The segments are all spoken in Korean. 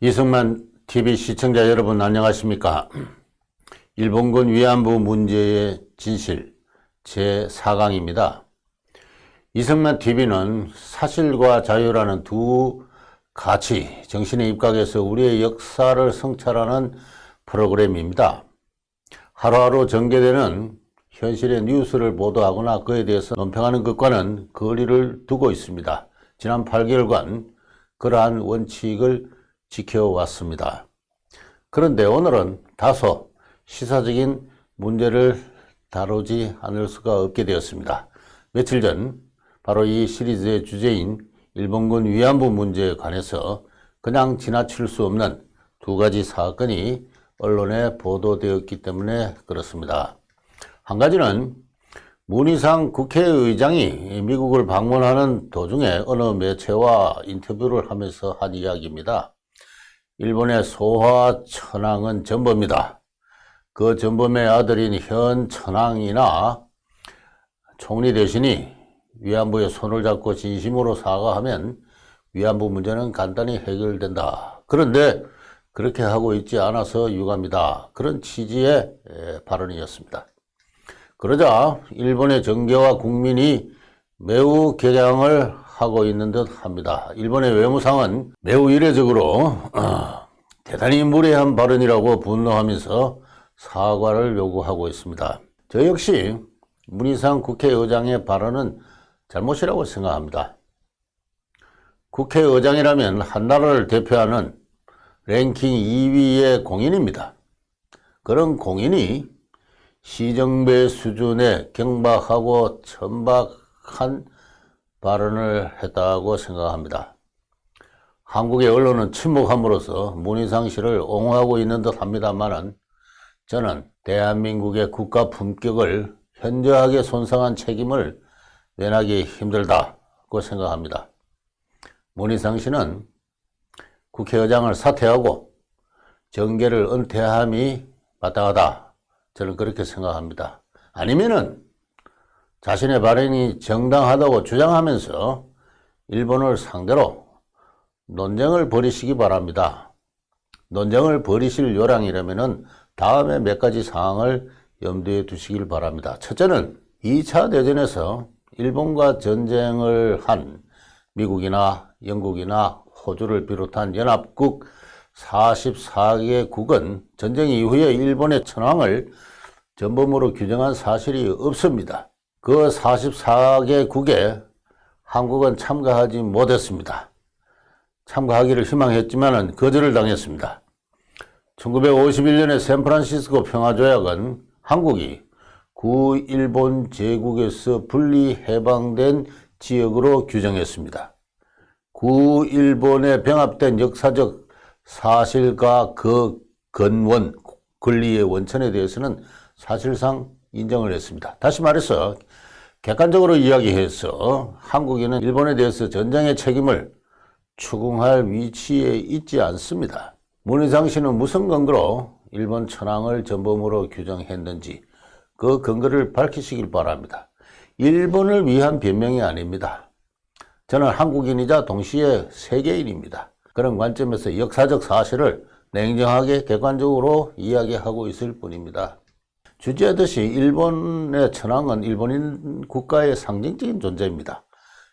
이승만 TV 시청자 여러분 안녕하십니까? 일본군 위안부 문제의 진실 제4강입니다. 이승만 TV는 사실과 자유라는 두 가치 정신에 입각해서 우리의 역사를 성찰하는 프로그램입니다. 하루하루 전개되는 현실의 뉴스를 보도하거나 그에 대해서 논평하는 것과는 거리를 두고 있습니다. 지난 8개월간 그러한 원칙을 지켜왔습니다. 그런데 오늘은 다소 시사적인 문제를 다루지 않을 수가 없게 되었습니다. 며칠 전 바로 이 시리즈의 주제인 일본군 위안부 문제에 관해서 그냥 지나칠 수 없는 두 가지 사건이 언론에 보도되었기 때문에 그렇습니다. 한 가지는 문희상 국회의장이 미국을 방문하는 도중에 어느 매체와 인터뷰를 하면서 한 이야기입니다. 일본의 소화 천황은 전범이다. 그 전범의 아들인 현 천황이나 총리 대신이 위안부에 손을 잡고 진심으로 사과하면 위안부 문제는 간단히 해결된다. 그런데 그렇게 하고 있지 않아서 유감이다. 그런 취지의 발언이었습니다. 그러자 일본의 정계와 국민이 매우 격앙을 하고 있는 듯 합니다. 일본의 외무상은 매우 이례적으로 대단히 무례한 발언이라고 분노하면서 사과를 요구하고 있습니다. 저 역시 문희상 국회의장의 발언은 잘못이라고 생각합니다. 국회의장이라면 한 나라를 대표하는 랭킹 2위의 공인입니다. 그런 공인이 시정배 수준의 경박하고 천박한 발언을 했다고 생각합니다. 한국의 언론은 침묵함으로써 문희상 씨를 옹호하고 있는 듯 합니다만은 저는 대한민국의 국가 품격을 현저하게 손상한 책임을 면하기 힘들다고 생각합니다. 문희상 씨는 국회의장을 사퇴하고 정계를 은퇴함이 마땅하다. 저는 그렇게 생각합니다. 아니면은 자신의 발언이 정당하다고 주장하면서 일본을 상대로 논쟁을 벌이시기 바랍니다. 논쟁을 벌이실 요량이라면은 다음에 몇 가지 사항을 염두에 두시길 바랍니다. 첫째는 2차 대전에서 일본과 전쟁을 한 미국이나 영국이나 호주를 비롯한 연합국 44개국은 전쟁 이후에 일본의 천황을 전범으로 규정한 사실이 없습니다. 그 44개국에 한국은 참가하지 못했습니다. 참가하기를 희망했지만 거절을 당했습니다. 1951년의 샌프란시스코 평화조약은 한국이 구일본 제국에서 분리 해방된 지역으로 규정했습니다. 구일본에 병합된 역사적 사실과 그 근원, 권리의 원천에 대해서는 사실상 인정을 했습니다. 다시 말해서 객관적으로 이야기해서 한국인은 일본에 대해서 전쟁의 책임을 추궁할 위치에 있지 않습니다. 문희상 씨는 무슨 근거로 일본 천황을 전범으로 규정했는지 그 근거를 밝히시길 바랍니다. 일본을 위한 변명이 아닙니다. 저는 한국인이자 동시에 세계인입니다. 그런 관점에서 역사적 사실을 냉정하게 객관적으로 이야기하고 있을 뿐입니다. 주제하듯이 일본의 천황은 일본인 국가의 상징적인 존재입니다.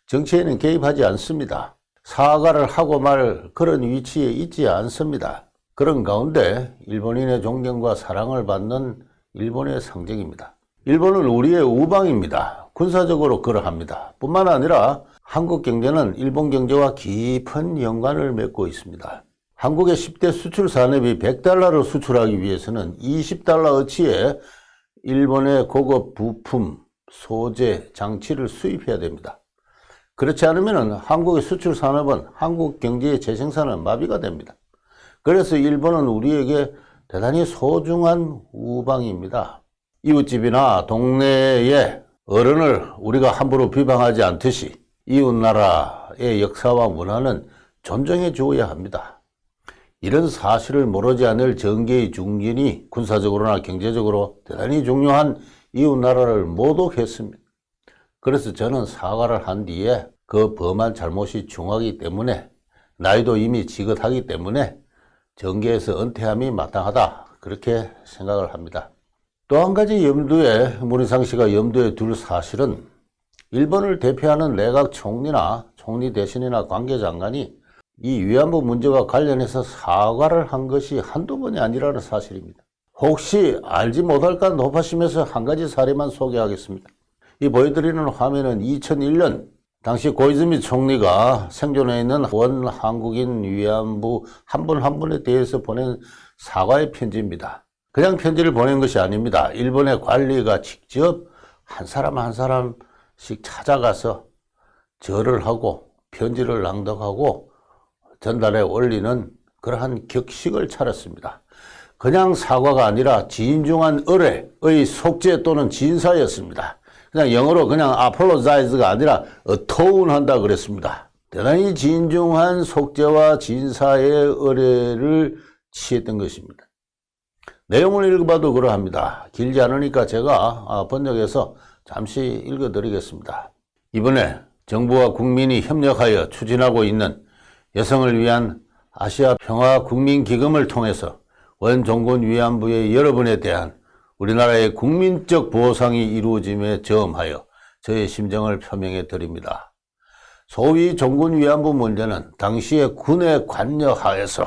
정치에는 개입하지 않습니다. 사과를 하고 말 그런 위치에 있지 않습니다. 그런 가운데 일본인의 존경과 사랑을 받는 일본의 상징입니다. 일본은 우리의 우방입니다. 군사적으로 그러합니다. 뿐만 아니라 한국 경제는 일본 경제와 깊은 연관을 맺고 있습니다. 한국의 10대 수출 산업이 100달러를 수출하기 위해서는 20달러어치의 일본의 고급 부품, 소재, 장치를 수입해야 됩니다. 그렇지 않으면 한국의 수출 산업은 한국 경제의 재생산은 마비가 됩니다. 그래서 일본은 우리에게 대단히 소중한 우방입니다. 이웃집이나 동네의 어른을 우리가 함부로 비방하지 않듯이 이웃나라의 역사와 문화는 존중해 주어야 합니다. 이런 사실을 모르지 않을 정계의 중진이 군사적으로나 경제적으로 대단히 중요한 이웃나라를 모독했습니다. 그래서 저는 사과를 한 뒤에 그 범한 잘못이 중하기 때문에 나이도 이미 지긋하기 때문에 정계에서 은퇴함이 마땅하다. 그렇게 생각을 합니다. 또 한 가지 문희상 씨가 염두에 둘 사실은 일본을 대표하는 내각 총리나 총리 대신이나 관계장관이 이 위안부 문제와 관련해서 사과를 한 것이 한두 번이 아니라는 사실입니다. 혹시 알지 못할까 높아심에서 한 가지 사례만 소개하겠습니다. 이 보여드리는 화면은 2001년 당시 고이즈미 총리가 생존해 있는 원 한국인 위안부 한 분 한 분에 대해서 보낸 사과의 편지입니다. 그냥 편지를 보낸 것이 아닙니다. 일본의 관리가 직접 한 사람 한 사람씩 찾아가서 절을 하고 편지를 낭독하고 전달해 올리는 그러한 격식을 차렸습니다. 그냥 사과가 아니라 진중한 의뢰의 속죄 또는 진사였습니다. 그냥 영어로 그냥 apologize가 아니라 atone한다 그랬습니다. 대단히 진중한 속죄와 진사의 의뢰를 취했던 것입니다. 내용을 읽어봐도 그러합니다. 길지 않으니까 제가 번역해서 잠시 읽어드리겠습니다. 이번에 정부와 국민이 협력하여 추진하고 있는 여성을 위한 아시아 평화국민기금을 통해서 원종군 위안부의 여러분에 대한 우리나라의 국민적 보상이 이루어짐에 저음하여 저의 심정을 표명해 드립니다. 소위 종군 위안부 문제는 당시의 군의 관여하에서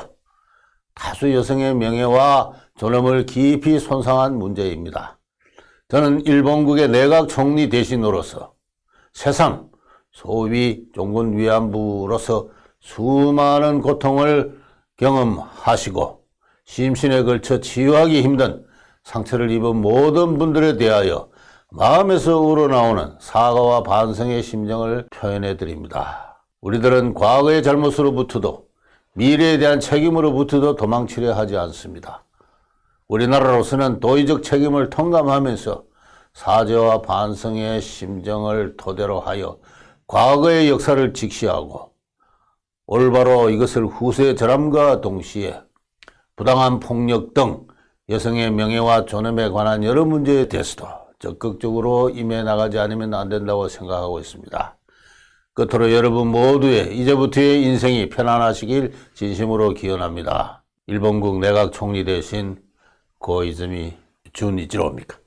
다수 여성의 명예와 존엄을 깊이 손상한 문제입니다. 저는 일본국의 내각 총리 대신으로서 새삼 소위 종군 위안부로서 수많은 고통을 경험하시고 심신에 걸쳐 치유하기 힘든 상처를 입은 모든 분들에 대하여 마음에서 우러나오는 사과와 반성의 심정을 표현해 드립니다. 우리들은 과거의 잘못으로부터도 미래에 대한 책임으로부터도 도망치려 하지 않습니다. 우리나라로서는 도의적 책임을 통감하면서 사죄와 반성의 심정을 토대로 하여 과거의 역사를 직시하고 올바로 이것을 후세에 전함과 동시에 부당한 폭력 등 여성의 명예와 존엄에 관한 여러 문제에 대해서도 적극적으로 임해 나가지 않으면 안 된다고 생각하고 있습니다. 끝으로 여러분 모두의 이제부터의 인생이 편안하시길 진심으로 기원합니다. 일본국 내각 총리 대신 고이즈미 준이치로입니까?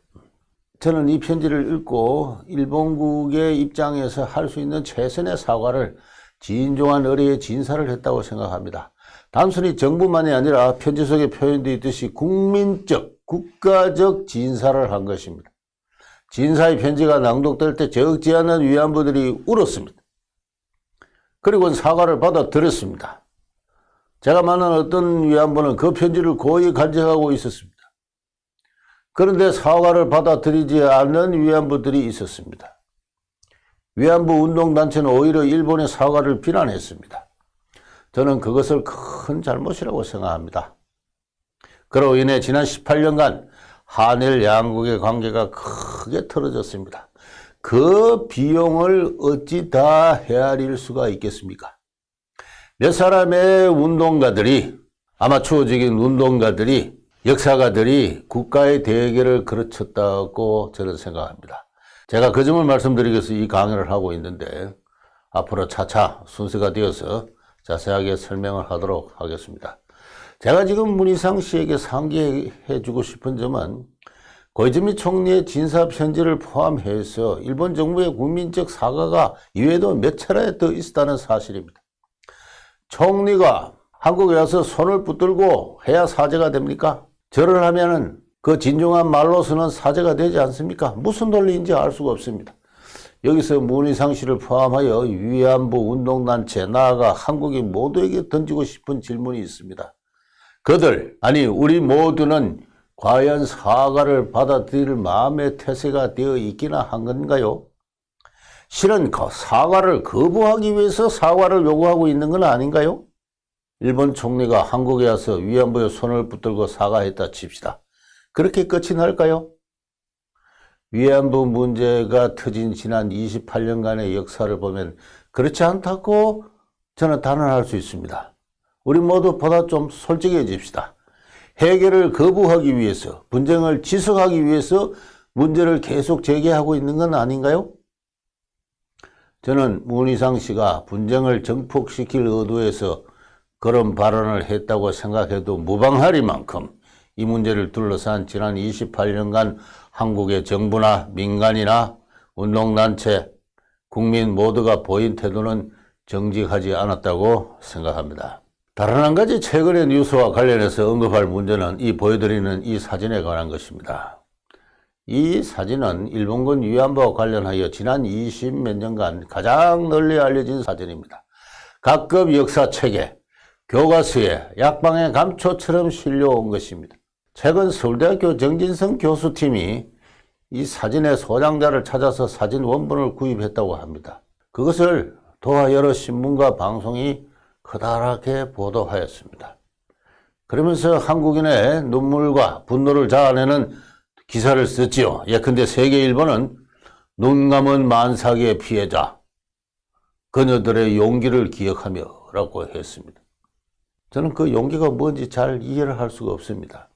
저는 이 편지를 읽고 일본국의 입장에서 할 수 있는 최선의 사과를 진중한 의뢰의 진사를 했다고 생각합니다. 단순히 정부만이 아니라 편지 속에 표현되어 있듯이 국민적, 국가적 진사를 한 것입니다. 진사의 편지가 낭독될 때 적지 않은 위안부들이 울었습니다. 그리고 사과를 받아들였습니다. 제가 만난 어떤 위안부는 그 편지를 고이 간직하고 있었습니다. 그런데 사과를 받아들이지 않는 위안부들이 있었습니다. 위안부 운동단체는 오히려 일본의 사과를 비난했습니다. 저는 그것을 큰 잘못이라고 생각합니다. 그로 인해 지난 18년간 한일 양국의 관계가 크게 틀어졌습니다. 그 비용을 어찌 다 헤아릴 수가 있겠습니까? 몇 사람의 운동가들이, 아마추어적인 운동가들이, 역사가들이 국가의 대계를 그르쳤다고 저는 생각합니다. 제가 그 점을 말씀드리기 위해서 이 강의를 하고 있는데 앞으로 차차 순서가 되어서 자세하게 설명을 하도록 하겠습니다. 제가 지금 문희상 씨에게 상기해 주고 싶은 점은 고이즈미 총리의 진사 편지를 포함해서 일본 정부의 국민적 사과가 이외에도 몇 차례 더 있었다는 사실입니다. 총리가 한국에 와서 손을 붙들고 해야 사죄가 됩니까? 절을 하면은 그 진중한 말로서는 사죄가 되지 않습니까? 무슨 논리인지 알 수가 없습니다. 여기서 문희상 씨를 포함하여 위안부 운동단체, 나아가 한국인 모두에게 던지고 싶은 질문이 있습니다. 우리 모두는 과연 사과를 받아들일 마음의 태세가 되어 있기나 한 건가요? 실은 사과를 거부하기 위해서 사과를 요구하고 있는 건 아닌가요? 일본 총리가 한국에 와서 위안부의 손을 붙들고 사과했다 칩시다. 그렇게 끝이 날까요? 위안부 문제가 터진 지난 28년간의 역사를 보면 그렇지 않다고 저는 단언할 수 있습니다. 우리 모두 보다 좀 솔직해집시다. 해결을 거부하기 위해서, 분쟁을 지속하기 위해서 문제를 계속 제기하고 있는 건 아닌가요? 저는 문희상 씨가 분쟁을 정폭시킬 의도에서 그런 발언을 했다고 생각해도 무방하리만큼 이 문제를 둘러싼 지난 28년간 한국의 정부나 민간이나 운동단체, 국민 모두가 보인 태도는 정직하지 않았다고 생각합니다. 다른 한 가지 최근의 뉴스와 관련해서 언급할 문제는 이 보여드리는 이 사진에 관한 것입니다. 이 사진은 일본군 위안부와 관련하여 지난 20몇 년간 가장 널리 알려진 사진입니다. 각급 역사책에, 교과서에, 약방의 감초처럼 실려온 것입니다. 최근 서울대학교 정진성 교수팀이 이 사진의 소장자를 찾아서 사진 원본을 구입했다고 합니다. 그것을 도하 여러 신문과 방송이 커다랗게 보도하였습니다. 그러면서 한국인의 눈물과 분노를 자아내는 기사를 썼지요. 예컨대 세계일보는 눈 감은 만삭의 피해자, 그녀들의 용기를 기억하며 라고 했습니다. 저는 그 용기가 뭔지 잘 이해를 할 수가 없습니다.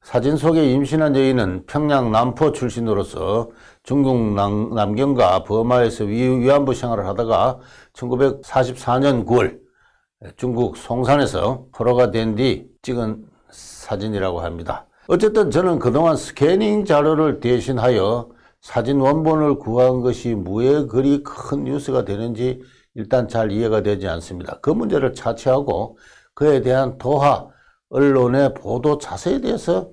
사진 속에 임신한 여인은 평양 남포 출신으로서 중국 남경과 버마에서 위안부 생활을 하다가 1944년 9월 중국 송산에서 포로가 된 뒤 찍은 사진이라고 합니다. 어쨌든 저는 그동안 스캐닝 자료를 대신하여 사진 원본을 구한 것이 왜 그리 큰 뉴스가 되는지 일단 잘 이해가 되지 않습니다. 그 문제를 차치하고 그에 대한 도하 언론의 보도 자세에 대해서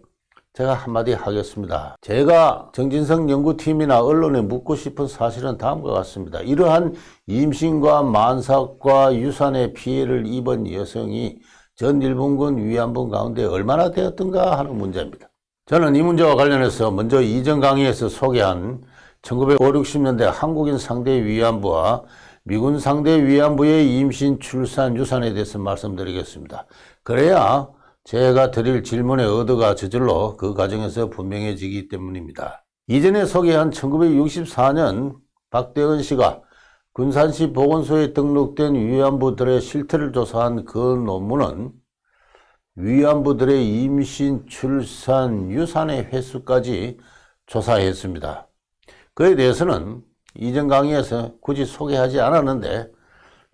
제가 한마디 하겠습니다. 제가 정진성 연구팀이나 언론에 묻고 싶은 사실은 다음과 같습니다. 이러한 임신과 만삭과 유산의 피해를 입은 여성이 전 일본군 위안부 가운데 얼마나 되었던가 하는 문제입니다. 저는 이 문제와 관련해서 먼저 이전 강의에서 소개한 1950, 60년대 한국인 상대 위안부와 미군 상대 위안부의 임신, 출산, 유산에 대해서 말씀드리겠습니다. 그래야 제가 드릴 질문의 의도가 저절로 그 과정에서 분명해지기 때문입니다. 이전에 소개한 1964년 박대건 씨가 군산시 보건소에 등록된 위안부들의 실태를 조사한 그 논문은 위안부들의 임신, 출산, 유산의 횟수까지 조사했습니다. 그에 대해서는 이전 강의에서 굳이 소개하지 않았는데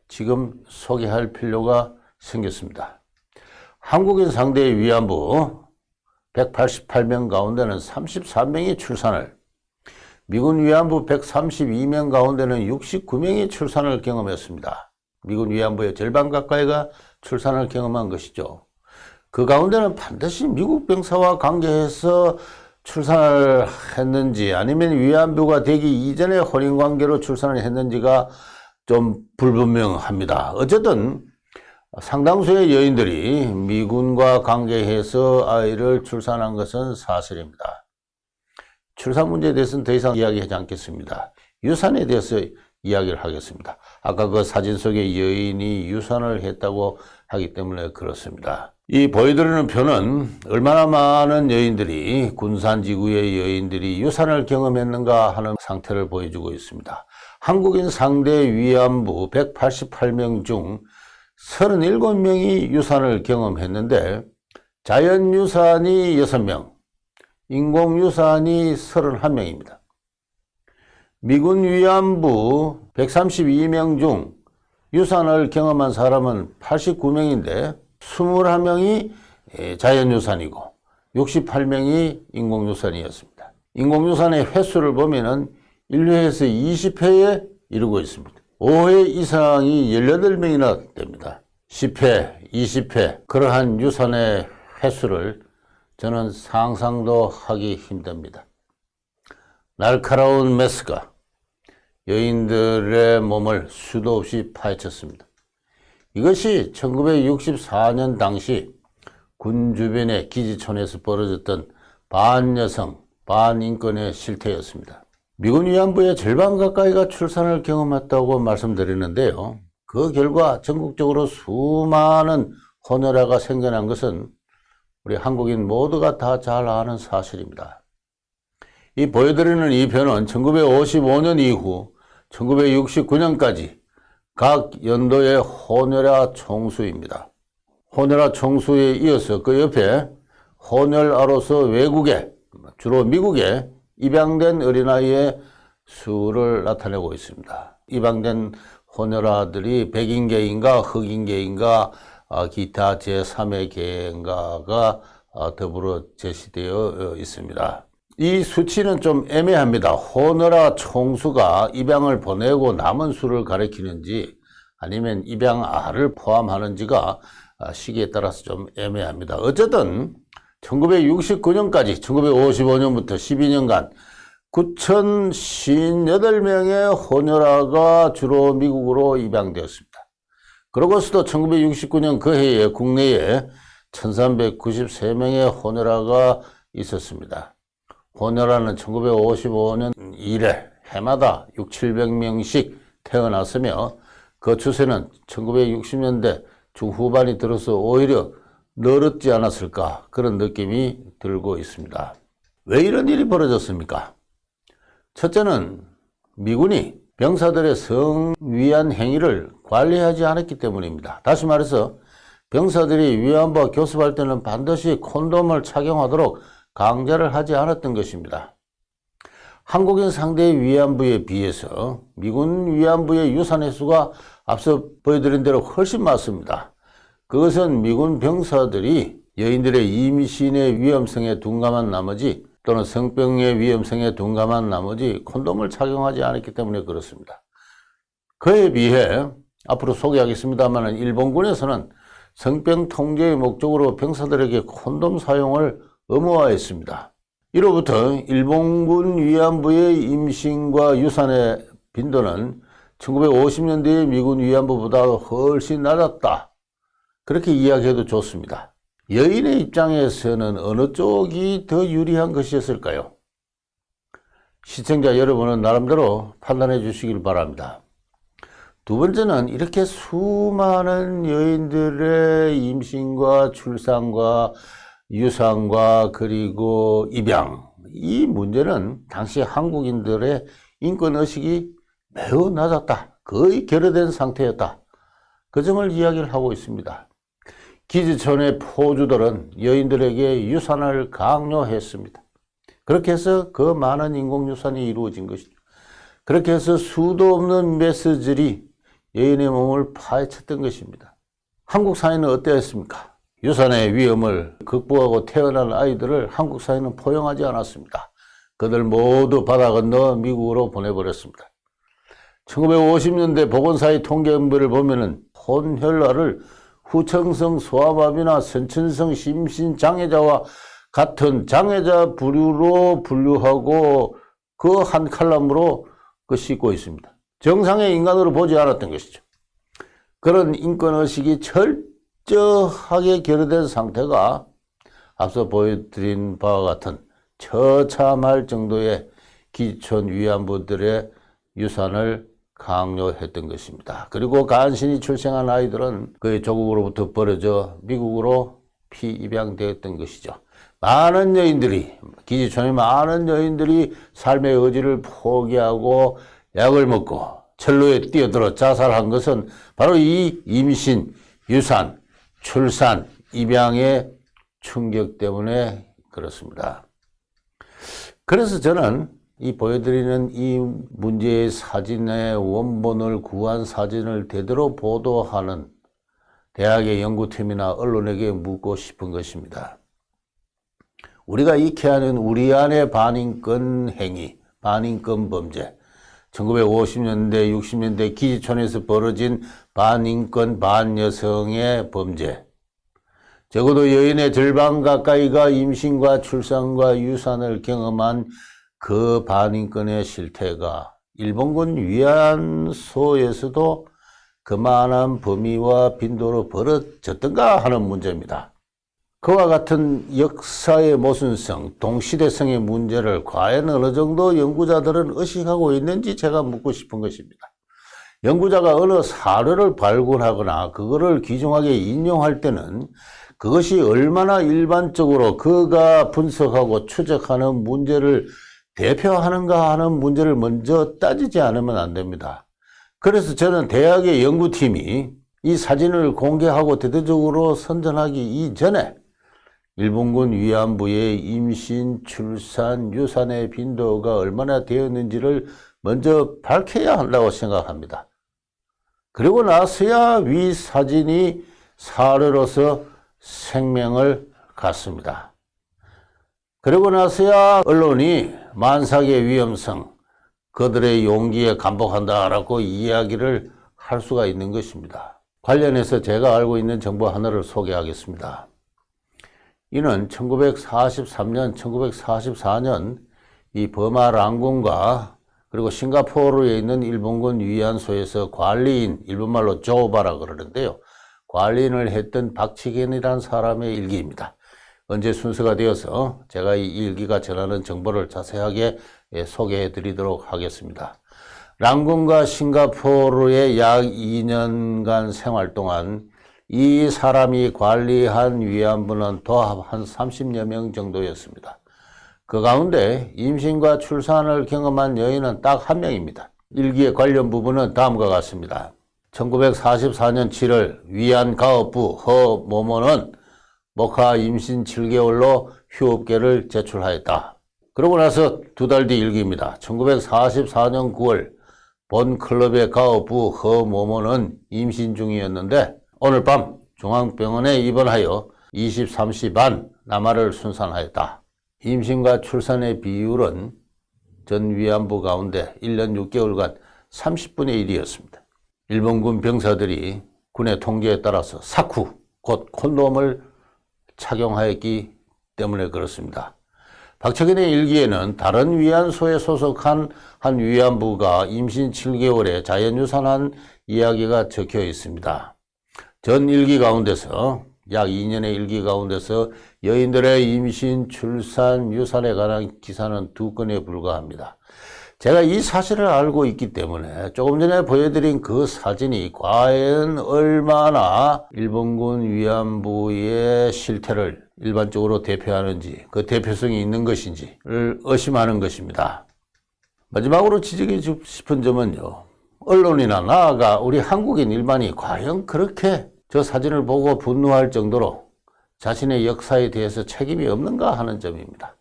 지금 소개할 필요가 생겼습니다. 한국인 상대의 위안부 188명 가운데는 33명이 출산을, 미군 위안부 132명 가운데는 69명이 출산을 경험했습니다. 미군 위안부의 절반 가까이가 출산을 경험한 것이죠. 그 가운데는 반드시 미국 병사와 관계해서 출산을 했는지 아니면 위안부가 되기 이전에 혼인관계로 출산을 했는지가 좀 불분명합니다. 어쨌든 상당수의 여인들이 미군과 관계해서 아이를 출산한 것은 사실입니다. 출산 문제에 대해서는 더 이상 이야기하지 않겠습니다. 유산에 대해서 이야기를 하겠습니다. 아까 그 사진 속의 여인이 유산을 했다고 하기 때문에 그렇습니다. 이 보여드리는 표는 얼마나 많은 여인들이, 군산지구의 여인들이 유산을 경험했는가 하는 상태를 보여주고 있습니다. 한국인 상대 위안부 188명 중 37명이 유산을 경험했는데 자연유산이 6명, 인공유산이 31명입니다. 미군 위안부 132명 중 유산을 경험한 사람은 89명인데 21명이 자연유산이고 68명이 인공유산이었습니다. 인공유산의 횟수를 보면은 1회에서 20회에 이르고 있습니다. 5회 이상이 18명이나 됩니다. 10회, 20회 그러한 유산의 횟수를 저는 상상도 하기 힘듭니다. 날카로운 메스가 여인들의 몸을 수도 없이 파헤쳤습니다. 이것이 1964년 당시 군 주변의 기지촌에서 벌어졌던 반여성, 반인권의 실태였습니다. 미군 위안부의 절반 가까이가 출산을 경험했다고 말씀드리는데요. 그 결과 전국적으로 수많은 혼혈아가 생겨난 것은 우리 한국인 모두가 다 잘 아는 사실입니다. 이 보여드리는 이 표는 1955년 이후 1969년까지 각 연도의 혼혈아 총수입니다. 혼혈아 총수에 이어서 그 옆에 혼혈아로서 외국에, 주로 미국에 입양된 어린아이의 수를 나타내고 있습니다. 입양된 혼혈아들이 백인계인가 흑인계인가 기타 제3의 계획안가 더불어 제시되어 있습니다. 이 수치는 좀 애매합니다. 호너라 총수가 입양을 보내고 남은 수를 가리키는지 아니면 입양아를 포함하는지가 시기에 따라서 좀 애매합니다. 어쨌든 1969년까지 1955년부터 12년간 9,058명의 호녀라가 주로 미국으로 입양되었습니다. 그러고서도 1969년 그 해에 국내에 1,393명의 호녀라가 있었습니다. 호녀라는 1955년 이래 해마다 600~700명씩 태어났으며 그 추세는 1960년대 중후반이 들어서 오히려 늘었지 않았을까 그런 느낌이 들고 있습니다. 왜 이런 일이 벌어졌습니까? 첫째는 미군이 병사들의 성위안 행위를 관리하지 않았기 때문입니다. 다시 말해서 병사들이 위안부와 교습할 때는 반드시 콘돔을 착용하도록 강제를 하지 않았던 것입니다. 한국인 상대의 위안부에 비해서 미군 위안부의 유산 횟수가 앞서 보여드린 대로 훨씬 많습니다. 그것은 미군 병사들이 여인들의 임신의 위험성에 둔감한 나머지 또는 성병의 위험성에 둔감한 나머지 콘돔을 착용하지 않았기 때문에 그렇습니다. 그에 비해 앞으로 소개하겠습니다만 일본군에서는 성병 통제의 목적으로 병사들에게 콘돔 사용을 의무화했습니다. 이로부터 일본군 위안부의 임신과 유산의 빈도는 1950년대의 미군 위안부보다 훨씬 낮았다. 그렇게 이야기해도 좋습니다. 여인의 입장에서는 어느 쪽이 더 유리한 것이었을까요? 시청자 여러분은 나름대로 판단해 주시길 바랍니다. 두 번째는 이렇게 수많은 여인들의 임신과 출산과 유산과 그리고 입양, 이 문제는 당시 한국인들의 인권의식이 매우 낮았다. 거의 결여된 상태였다. 그 점을 이야기를 하고 있습니다. 기지촌의 포주들은 여인들에게 유산을 강요했습니다. 그렇게 해서 그 많은 인공유산이 이루어진 것이죠. 그렇게 해서 수도 없는 메시지들이 여인의 몸을 파헤쳤던 것입니다. 한국 사회는 어떠했습니까? 유산의 위험을 극복하고 태어난 아이들을 한국 사회는 포용하지 않았습니다. 그들 모두 바다 건너 미국으로 보내버렸습니다. 1950년대 보건사회 통계본부를 보면은 혼혈아를 후천성 소아마비나 선천성 심신장애자와 같은 장애자 부류로 분류하고 그 한 칼럼으로 싣고 있습니다. 정상의 인간으로 보지 않았던 것이죠. 그런 인권의식이 철저하게 결여된 상태가 앞서 보여드린 바와 같은 처참할 정도의 기촌 위안부들의 유산을 강요했던 것입니다. 그리고 간신히 출생한 아이들은 그 조국으로부터 벌어져 미국으로 피입양되었던 것이죠. 많은 여인들이, 기지촌의 많은 여인들이 삶의 의지를 포기하고 약을 먹고 철로에 뛰어들어 자살한 것은 바로 이 임신, 유산, 출산, 입양의 충격 때문에 그렇습니다. 그래서 저는 이 보여드리는 이 문제의 사진의 원본을 구한 사진을 제대로 보도하는 대학의 연구팀이나 언론에게 묻고 싶은 것입니다. 우리가 익혀하는 우리 안의 반인권 행위, 반인권 범죄, 1950년대, 60년대 기지촌에서 벌어진 반인권, 반여성의 범죄, 적어도 여인의 절반 가까이가 임신과 출산과 유산을 경험한 그 반인권의 실태가 일본군 위안소에서도 그만한 범위와 빈도로 벌어졌던가 하는 문제입니다. 그와 같은 역사의 모순성, 동시대성의 문제를 과연 어느 정도 연구자들은 의식하고 있는지 제가 묻고 싶은 것입니다. 연구자가 어느 사료를 발굴하거나 그거를 귀중하게 인용할 때는 그것이 얼마나 일반적으로 그가 분석하고 추적하는 문제를 대표하는가 하는 문제를 먼저 따지지 않으면 안 됩니다. 그래서 저는 대학의 연구팀이 이 사진을 공개하고 대대적으로 선전하기 이전에 일본군 위안부의 임신, 출산, 유산의 빈도가 얼마나 되었는지를 먼저 밝혀야 한다고 생각합니다. 그리고 나서야 위 사진이 사례로서 생명을 갖습니다. 그리고 나서야 언론이 만삭의 위험성, 그들의 용기에 감복한다라고 이야기를 할 수가 있는 것입니다. 관련해서 제가 알고 있는 정보 하나를 소개하겠습니다. 이는 1943년, 1944년 이 버마 랑군과 그리고 싱가포르에 있는 일본군 위안소에서 관리인, 일본말로 조바라 그러는데요. 관리인을 했던 박치겐이라는 사람의 일기입니다. 언제 순서가 되어서 제가 이 일기가 전하는 정보를 자세하게 소개해 드리도록 하겠습니다. 랑군과 싱가포르의 약 2년간 생활 동안 이 사람이 관리한 위안부는 도합 한 30여 명 정도였습니다. 그 가운데 임신과 출산을 경험한 여인은 딱 한 명입니다. 일기의 관련 부분은 다음과 같습니다. 1944년 7월 위안 가업부 허모모는 목하 임신 7개월로 휴업계를 제출하였다. 그러고 나서 두 달 뒤 일기입니다. 1944년 9월 본 클럽의 가업부 허모모는 임신 중이었는데 오늘 밤 중앙병원에 입원하여 23시 반 남아를 순산하였다. 임신과 출산의 비율은 전 위안부 가운데 1년 6개월간 30분의 1이었습니다. 일본군 병사들이 군의 통제에 따라서 사쿠, 곧 콘돔을 착용하였기 때문에 그렇습니다. 박치겐의 일기에는 다른 위안소에 소속한 한 위안부가 임신 7개월에 자연유산한 이야기가 적혀 있습니다. 전 일기 가운데서 약 2년의 일기 가운데서 여인들의 임신, 출산, 유산에 관한 기사는 2건에 불과합니다. 제가 이 사실을 알고 있기 때문에 조금 전에 보여드린 그 사진이 과연 얼마나 일본군 위안부의 실태를 일반적으로 대표하는지, 그 대표성이 있는 것인지를 의심하는 것입니다. 마지막으로 지적해 주고 싶은 점은요, 언론이나 나아가 우리 한국인 일반이 과연 그렇게 저 사진을 보고 분노할 정도로 자신의 역사에 대해서 책임이 없는가 하는 점입니다.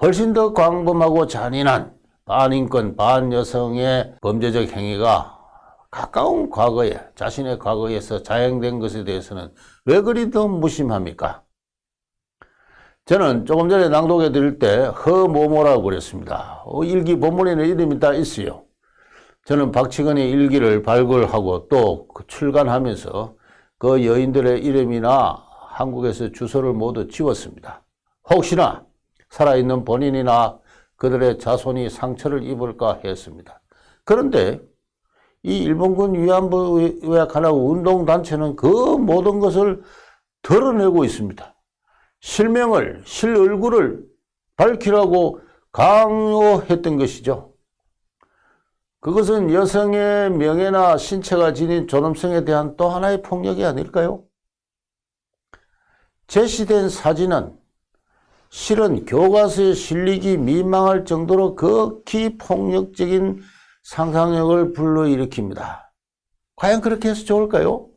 훨씬 더 광범하고 잔인한 반인권, 반여성의 범죄적 행위가 가까운 과거에, 자신의 과거에서 자행된 것에 대해서는 왜 그리 더 무심합니까? 저는 조금 전에 낭독해 드릴 때 허모모라고 그랬습니다. 일기 본문에는 이름이 다 있어요. 저는 박치근의 일기를 발굴하고 또 출간하면서 그 여인들의 이름이나 한국에서 주소를 모두 지웠습니다. 혹시나 살아있는 본인이나 그들의 자손이 상처를 입을까 했습니다. 그런데 이 일본군 위안부에 관한 운동단체는 그 모든 것을 드러내고 있습니다. 실명을, 실얼굴을 밝히라고 강요했던 것이죠. 그것은 여성의 명예나 신체가 지닌 존엄성에 대한 또 하나의 폭력이 아닐까요? 제시된 사진은 실은 교과서에 실리기 민망할 정도로 극히 폭력적인 상상력을 불러일으킵니다. 과연 그렇게 해서 좋을까요?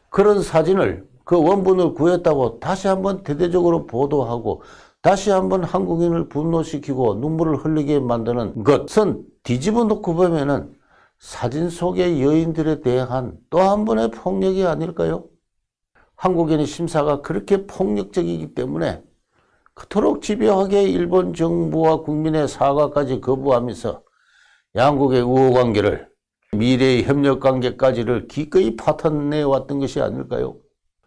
그런 사진을, 그 원본을 구했다고 다시 한번 대대적으로 보도하고 다시 한번 한국인을 분노시키고 눈물을 흘리게 만드는 것은 뒤집어 놓고 보면은 사진 속의 여인들에 대한 또 한 번의 폭력이 아닐까요? 한국인의 심사가 그렇게 폭력적이기 때문에 그토록 집요하게 일본 정부와 국민의 사과까지 거부하면서 양국의 우호관계를, 미래의 협력관계까지를 기꺼이 파탄내왔던 것이 아닐까요?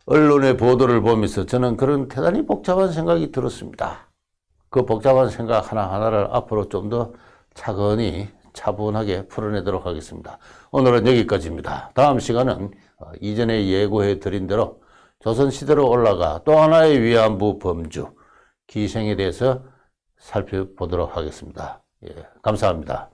언론의 보도를 보면서 저는 그런 대단히 복잡한 생각이 들었습니다. 그 복잡한 생각 하나하나를 앞으로 좀 더 차근히 차분하게 풀어내도록 하겠습니다. 오늘은 여기까지입니다. 다음 시간은 이전에 예고해 드린 대로 조선시대로 올라가 또 하나의 위안부 범주, 기생에 대해서 살펴보도록 하겠습니다. 예, 감사합니다.